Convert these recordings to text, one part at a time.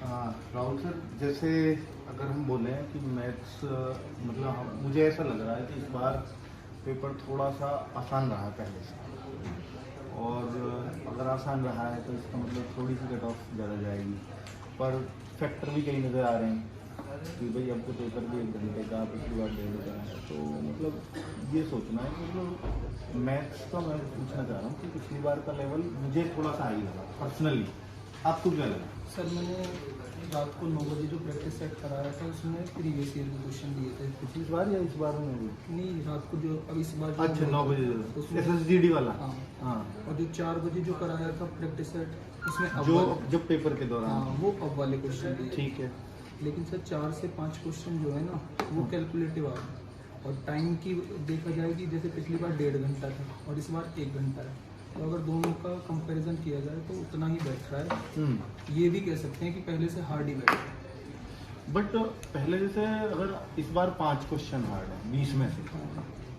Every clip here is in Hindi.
हाँ राहुल सर, जैसे अगर हम बोले कि मैथ्स मतलब मुझे ऐसा लग रहा है कि इस बार पेपर थोड़ा सा आसान रहा है पहले से, और अगर आसान रहा है तो इसका मतलब थोड़ी सी कट ऑफ ज़्यादा जाएगी, पर फैक्टर भी कई नज़र आ रहे हैं कि भाई अब तो पेपर भी 1 घंटे का, पिछली बार 1.5 घंटे का है, तो मतलब ये सोचना है कि मतलब मैथ्स का मैं पूछना चाह रहा हूँ कि पिछली बार का लेवल मुझे थोड़ा सा हाई लगा पर्सनली, आपको क्या लगा? सर मैंने रात को 9 बजे जो प्रैक्टिस सेट कराया था उसमें प्रीवियस ईयर के क्वेश्चन दिए थे। पिछली बार या इस बार में भी? नहीं, रात को जो अब इस बार अच्छा 9 बजे उसमें SSGD वाला। हाँ हाँ, और जो 4 बजे जो कराया था प्रैक्टिस सेट उसमें अब जो वाले, जब पेपर के दौरान। हाँ वो अब वाले क्वेश्चन दिए। ठीक है। लेकिन सर 4 से 5 क्वेश्चन जो है ना वो कैलकुलेटिव आ गए, और टाइम की देखा जाए कि जैसे पिछली बार 1.5 घंटा था और इस बार 1 घंटा है, तो अगर दोनों का कंपैरिजन किया जाए तो उतना ही बैठ रहा है। ये भी कह सकते हैं कि पहले से हार्ड ही बैठ रहा है। बट पहले जैसे अगर इस बार 5 क्वेश्चन हार्ड है 20 में से,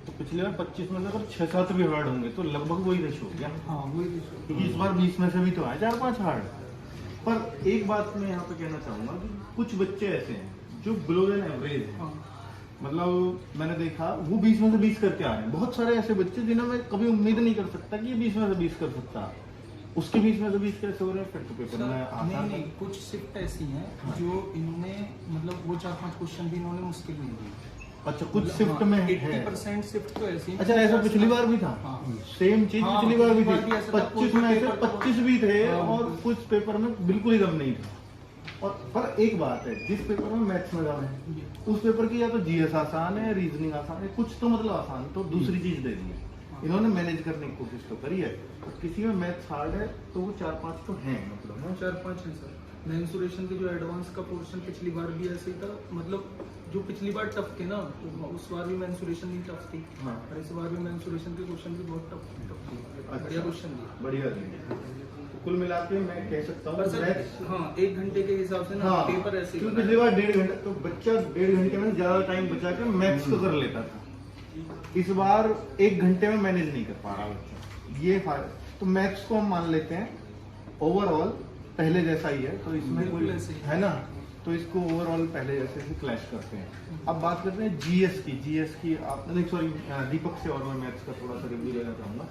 तो पिछली बार 25 में से अगर 6-7 भी हार्ड होंगे तो लगभग वही रेशो हो गया। हाँ वही क्योंकि इस बार 20 में से भी तो आए 4-5 हार्ड। पर एक बात मैं यहाँ पे कहना चाहूँगा कि कुछ बच्चे ऐसे हैं जो बिलो देन एवरेज हैं। हाँ मतलब मैंने देखा वो 20 में से 20 करके आ रहे हैं। बहुत सारे ऐसे बच्चे जिन्हें मैं कभी उम्मीद नहीं कर सकता कि ये 20 में से 20 कर सकता, उसके 20 में से 20 कैसे हो रहे हैं? फिर तो पेपर में आसान। नहीं, कुछ शिफ्ट ऐसी हैं हाँ। जो इनने मतलब वो 4-5 क्वेश्चन भी इन्होंने मुश्किल नहीं दिए। अच्छा, कुछ शिफ्ट में है। 80% शिफ्ट तो ऐसी है। अच्छा, ऐसा पिछली बार भी था। हाँ। सेम चीज हाँ, पिछली बार भी पिछली बार थी। भी ऐसा था, 25 कोई में से पेपर तो- 25 भी थे हाँ। और कुछ पेपर में बिल्कुल ही दम नहीं था। और पर एक बात है, जिस पेपर में मैथ्स में दम है उस पेपर की या तो जीएस आसान है, रीजनिंग आसान है, कुछ तो मतलब आसान, तो दूसरी चीज दे दी है इन्होंने, मैनेज करने की कोशिश तो करी है। तो किसी में मैथ्स हार्ड है तो वो 4-5 तो हैं, मतलब हाँ 4-5 है सर। मेंसुरेशन के जो एडवांस का पोर्शन पिछली बार भी ऐसे ही था, मतलब जो पिछली बार टफ थे ना तो उस बार भी मेंसुरेशन ही टफ थी। हाँ। और इस बार भी मेंसुरेशन के क्वेश्चन भी बहुत टफ थे। अच्छा। बढ़िया क्वेश्चन दिए। बढ़िया दी। तो कुल मिला के मैं कह सकता पर हूँ सर मैथ्स, हाँ 1 घंटे के हिसाब से ना हाँ, पेपर ऐसे ही क्योंकि बना पिछली है। बार 1.5 घंटे तो बच्चा 1.5 घंटे में ज्यादा टाइम बचा के मैथ्स को कर लेता था। इस बार 1 घंटे में मैनेज नहीं कर पा रहा बच्चा, ये फायदा। तो मैथ्स को हम मान लेते हैं ओवरऑल पहले जैसा ही है, तो इसमें बिल्कुल कोई ऐसे ही है ना, तो इसको ओवरऑल पहले जैसे ही क्लैश करते हैं। अब बात करते हैं जीएस की आप नहीं, सॉरी दीपक से, और मैं मैथ्स का थोड़ा सा रिव्यू देना चाहूँगा।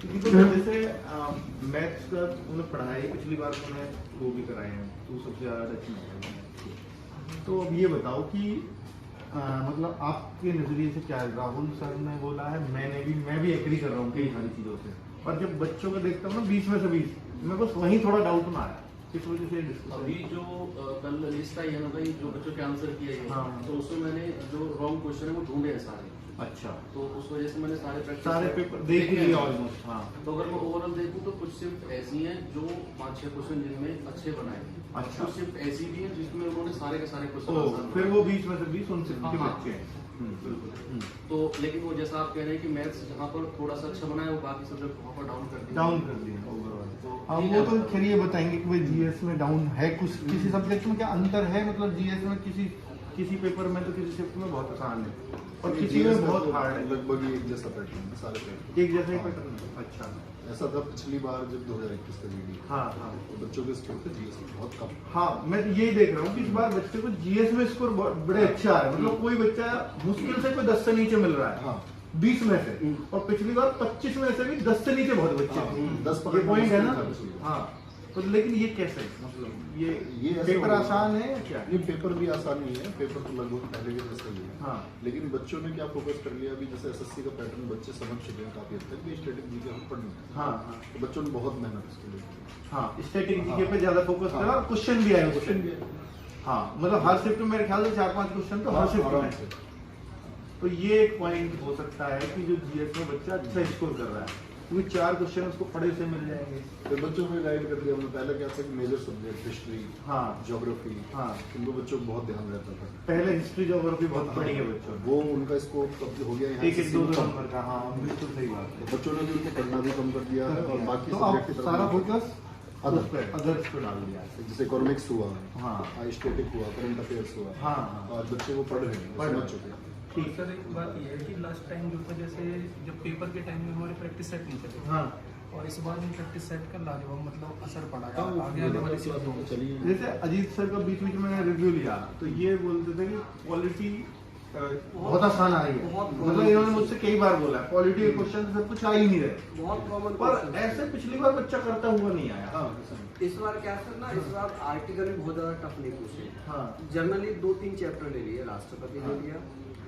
दीपक जैसे मैथ्स का उन्हें पढ़ाई पिछली बार उन्हें वो भी कराए हैं, तो सबसे ज़्यादा अच्छी है। तो अब ये बताओ कि मतलब आपके नज़रिए से क्या है? राहुल सर ने बोला है, मैं भी एग्री कर रहा हूँ कई सारी चीज़ों से, पर जब बच्चों को देखता हूँ ना 20 में से 20, मैं बस वहीं थोड़ा डाउट में आया, इस वजह से डिस्कशन। अभी जो कल लिस्ट आई है ना भाई, जो बच्चों के आंसर किए हैं, हाँ। तो उसमें मैंने जो रॉन्ग क्वेश्चन है वो ढूंढे हैं सारे। अच्छा, तो उस वजह से मैंने सारे पेपर देख लिए ऑलमोस्ट। हाँ, तो अगर मैं ओवरऑल देखूं तो कुछ शिफ्ट ऐसी हैं जो 5-6 क्वेश्चन जिनमें अच्छे बनाए हैं। अच्छा। कुछ शिफ्ट ऐसी भी हैं जिसमें उन्होंने सारे के सारे क्वेश्चन तो आसान फिर बनाए। वो 20 में से 20 उनसे के हाँ। बच्चे हैं। बिल्कुल। तो लेकिन वो जैसा आप कह रहे हैं कि मैथ्स जहाँ पर थोड़ा सा अच्छा बनाया, वो बाकी सब्जेक्ट वहाँ पर डाउन कर दिया। डाउन कर दिए ओवरऑल। तो हम वो तो खैर ये बताएंगे कि भाई जीएस में डाउन है, कुछ किसी सब्जेक्ट में क्या अंतर है, मतलब जीएस में किसी पेपर में तो किसी शिफ्ट में बहुत आसान है और किसी में बहुत हार्ड है। लगभग एक जैसा पैटर्न है सारे पैटर्न, एक जैसा ही पैटर्न है। अच्छा, ऐसा था पिछली बार जब 2021 का वीडियो, हाँ हाँ तो बच्चों के स्कोर थे जीएस में बहुत कम। हाँ, मैं यही देख रहा हूँ कि इस बार बच्चे को जीएस में स्कोर बड़े अच्छे आ रहे हैं, मतलब कोई बच्चा मुश्किल से कोई 10 से नीचे मिल रहा है। हाँ 20 में से, और पिछली बार 25 में से भी 10 से नीचे बहुत बच्चे थे। 10 ये पॉइंट है ना। पिछली बार। हाँ, तो लेकिन ये कैसे, मतलब ये ऐसे पेपर हो- आसान है या क्या? ये पेपर भी आसान नहीं है, पेपर तो लगभग पहले के जैसा ही है। हाँ। लेकिन बच्चों ने क्या फोकस कर लिया, अभी जैसे एसएससी का पैटर्न बच्चे समझ चुके हैं काफी हद तक, भी स्टैटिक जीके हम पढ़ नहीं सकते। हाँ हाँ तो बच्चों ने बहुत मेहनत इसके लिए की। हाँ, स्टैटिक जीके पे ज्यादा फोकस करा और क्वेश्चन भी आए क्वेश्चन उससे। भी हाँ, मतलब हर शिफ्ट में मेरे ख्याल से 4-5 क्वेश्चन तो हर शिफ्ट आराम में। से। तो ये एक पॉइंट हो सकता है कि जो जीएस में बच्चा अच्छा स्कोर कर रहा है, क्योंकि 4 क्वेश्चन उसको पढ़े से मिल जाएंगे। फिर बच्चों को गाइड कर दिया हमने, पहले क्या था कि मेजर सब्जेक्ट हिस्ट्री, हाँ ज्योग्राफी, हाँ, इनको बच्चों को बहुत ध्यान रहता था। पहले हिस्ट्री ज्योग्राफी बहुत पढ़ी है बच्चों ने, वो उनका स्कोप कब हो गया यहाँ एक से 2 कम। नंबर का। हाँ, बिल्कुल सही बात है। बच्चों ने भी उनको पढ़ना भी कम कर दिया है और बाकी तो सब्जेक्ट की आप तरफ सारा नहीं। फोकस अदर्स पे डाल दिया। जैसे इकोनॉमिक्स हुआ, हाँ स्टैटिक हुआ, करंट अफेयर्स हुआ, हाँ हाँ, और बच्चे वो पढ़ रहे हैं, पढ़ समझ रहे चुके हैं। ठीक। सर एक बात ये है कि लास्ट टाइम जो था, जैसे जब पेपर के टाइम में हमारे प्रैक्टिस सेट नहीं चले, हाँ और इस बार इन प्रैक्टिस सेट का लाजवाब मतलब असर पड़ा है हाँ, आगे आने वाली क्लास चीज़ों में। चलिए जैसे अजीत सर का बीच बीच में मैंने रिव्यू लिया तो ये बोलते थे कि क्वालिटी बहुत आसान आ रही है, मतलब इन्होंने मुझसे कई बार बोला क्वालिटी के क्वेश्चन सब कुछ आ ही नहीं रहे, बहुत कॉमन पर ऐसे पिछली बार बच्चा करता हुआ नहीं आया। हाँ इस बार क्या सर ना, इस बार आर्टिकल में बहुत ज्यादा टफ नहीं पूछे। हाँ जनरली 2-3 चैप्टर ले लिए, राष्ट्रपति ले लिया,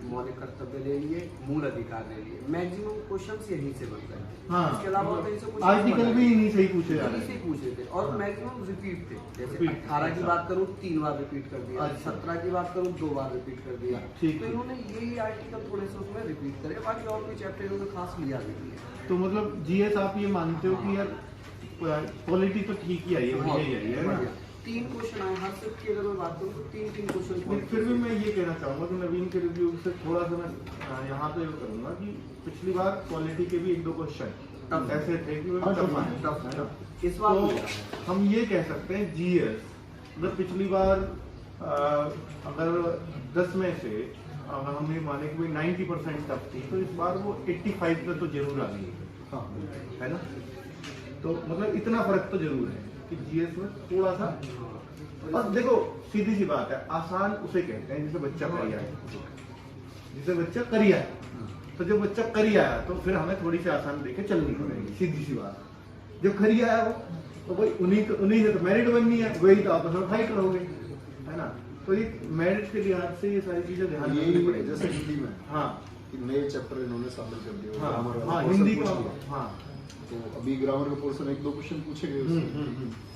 मौलिक कर्तव्य ले लिए, मूल अधिकार ले लिए, मैक्सिमम क्वेश्चंस यहीं से बनते हैं। हाँ। इसके अलावा और कहीं से कुछ आर्टिकल भी इन्हीं से ही पूछे जा यहीं रहे से हैं। पूछ रहे थे और हाँ। मैक्सिमम रिपीट थे। जैसे Repeat, 18 की अच्छा। बात करूँ 3 बार रिपीट कर दिया, अच्छा। 17 की बात करूँ 2 बार रिपीट कर दिया। ठीक तो है। इन्होंने यही आर्टिकल थोड़े से उसमें रिपीट करे, बाकी और कोई चैप्टर इन्होंने खास लिया नहीं है। तो मतलब जीएस आप ये मानते हो कि यार क्वालिटी तो ठीक ही आई है, बढ़िया ही आई है ना? 3 क्वेश्चन आए हर शिफ्ट की, अगर मैं बात करूँ तो 3 क्वेश्चन। लेकिन फिर भी मैं ये कहना चाहूंगा कि नवीन के रिव्यू से थोड़ा सा मैं यहाँ पे ये करूंगा कि पिछली बार क्वालिटी के भी 1-2 क्वेश्चन Tough। ऐसे थे कि वो हाँ, tough tough आए, tough, है ना? इस बार तो नहीं आया। हम ये कह सकते हैं जीएस मतलब पिछली बार अगर 10 में से अगर हम ये माने कि 90% टफ थी तो इस बार वो 85 पे तो जरूर आ गई हाँ है ना? तो मतलब इतना फर्क तो जरूर है कि जीएस में थोड़ा सा। और देखो सीधी सी बात है, आसान उसे कहते हैं जिसे बच्चा करिया है, जिसे बच्चा करिया है। तो जब बच्चा करिया है तो फिर हमें थोड़ी सी आसान देके चलनी पड़ेगी, सीधी सी बात है। जब करिया है वो तो भाई उन्हीं से तो मेरिट बननी है, वही तो आपस में फाइट रहोगे, है ना? तो ये मेरिट के लिहाज से ये सारी चीजें ध्यान रखनी यही पड़ेगी। जैसे हिंदी में हाँ कि नए चैप्टर इन्होंने शामिल कर दिए, हाँ ग्रामर वाला हाँ portion हिंदी पूछ का लिया। हाँ तो अभी ग्रामर का पोर्शन 1-2 क्वेश्चन पूछे गए उससे।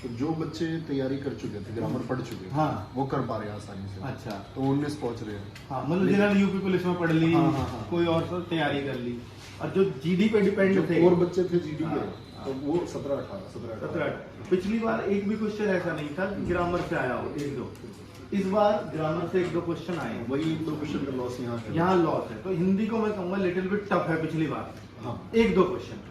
तो जो बच्चे तैयारी कर चुके थे, ग्रामर पढ़ चुके थे, हाँ। वो कर पा रहे हैं आसानी से। अच्छा। तो 19 पहुंच रहे हैं। हाँ मतलब जिन्होंने यूपी पुलिस में पढ़ ली, हाँ, हाँ, हाँ। कोई और सब तैयारी कर ली, और जो जीडी पे डिपेंड जो थे और बच्चे थे जीडी के, हाँ, तो वो 17-18 पिछली बार एक भी क्वेश्चन ऐसा नहीं था कि ग्रामर से आया हो 1-2, इस बार ग्रामर से 1-2 क्वेश्चन आए हैं। वही 1-2 क्वेश्चन का लॉस यहाँ है। यहाँ लॉस है, तो हिंदी को मैं कहूंगा लिटिल बिट टफ है पिछली बार, हाँ 1-2 क्वेश्चन,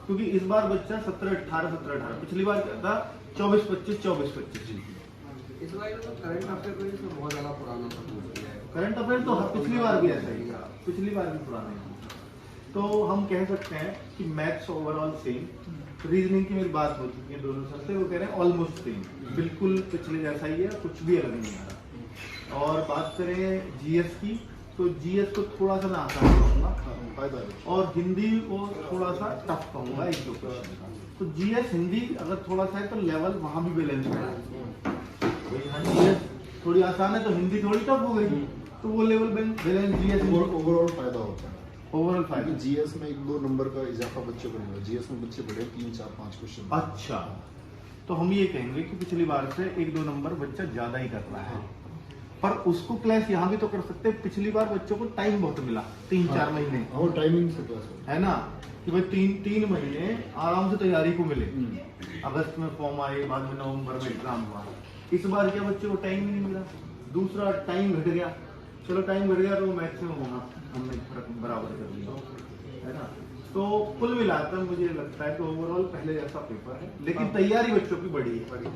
क्योंकि इस बार बच्चा 17-18, पिछली बार क्या था 24-25, 24-25। इस बार तो करंट अफेयर को इसमें बहुत ज्यादा पुराना सा पूछ लिया है। करंट अफेयर तो पिछली बार भी ऐसा ही था, पिछली बार भी पुराना ही था। तो हम कह सकते हैं कि मैथ्स ओवरऑल सेम, रीजनिंग की मेरी बात हो चुकी है दोनों सर से, वो कह रहे हैं ऑलमोस्ट सेम, बिल्कुल पिछले जैसा ही है, कुछ भी अलग नहीं आ रहा। और बात करें जीएस की, तो जीएस को थोड़ा सा मैं आसान कहूँगा फायदा है। और हिंदी को थोड़ा सा टफ कहूँगा 1-2 क्वेश्चन का। तो जीएस हिंदी अगर थोड़ा सा है तो लेवल वहाँ भी बैलेंस है। जीएस थोड़ी आसान है तो हिंदी थोड़ी टफ हो गई, तो वो लेवल बैलेंस जीएस ओवरऑल फायदा होता है। ओवरऑल फायदा। क्योंकि जीएस में 1-2 नंबर का इजाफा बच्चों को नहीं हुआ। जीएस में बच्चे पढ़े 3-4-5 क्वेश्चन। अच्छा, तो हम ये कहेंगे कि पिछली बार से 1-2 नंबर बच्चा ज्यादा ही कर रहा है, पर उसको क्लास यहाँ भी तो कर सकते हैं। पिछली बार बच्चों को टाइम बहुत मिला, 3-4 महीने, और टाइमिंग से क्लास है ना, कि भाई 3 महीने आराम से तैयारी को मिले। अगस्त में फॉर्म आए, बाद में नवंबर में एग्जाम हुआ। इस बार क्या बच्चे को टाइम ही नहीं मिला, दूसरा टाइम घट गया। चलो टाइम घट गया तो मैक्सिमम होगा, हमने बराबर कर लिया, है ना। तो कुल मिलाकर मुझे लगता है कि ओवरऑल पहले जैसा पेपर है, लेकिन तैयारी बच्चों की बड़ी है,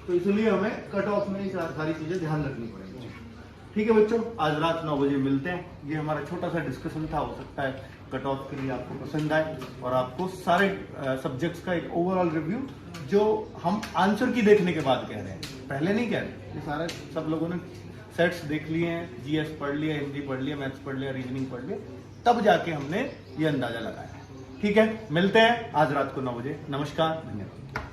तो इसलिए हमें कट ऑफ में सारी चीजें ध्यान रखनी पड़ेगी। ठीक है बच्चों, आज रात 9 बजे मिलते हैं। ये हमारा छोटा सा डिस्कशन था, हो सकता है कट ऑफ के लिए आपको पसंद आए और आपको सारे सब्जेक्ट्स का एक ओवरऑल रिव्यू जो हम आंसर की देखने के बाद कह रहे हैं, पहले नहीं कह रहे। ये सारे सब लोगों ने सेट्स देख लिए हैं, जीएस पढ़ लिया, हिंदी पढ़ लिया, मैथ्स पढ़ लिया, रीजनिंग पढ़ लिया, तब जाके हमने ये अंदाजा लगाया। ठीक है, मिलते हैं आज रात को 9 बजे। नमस्कार, धन्यवाद।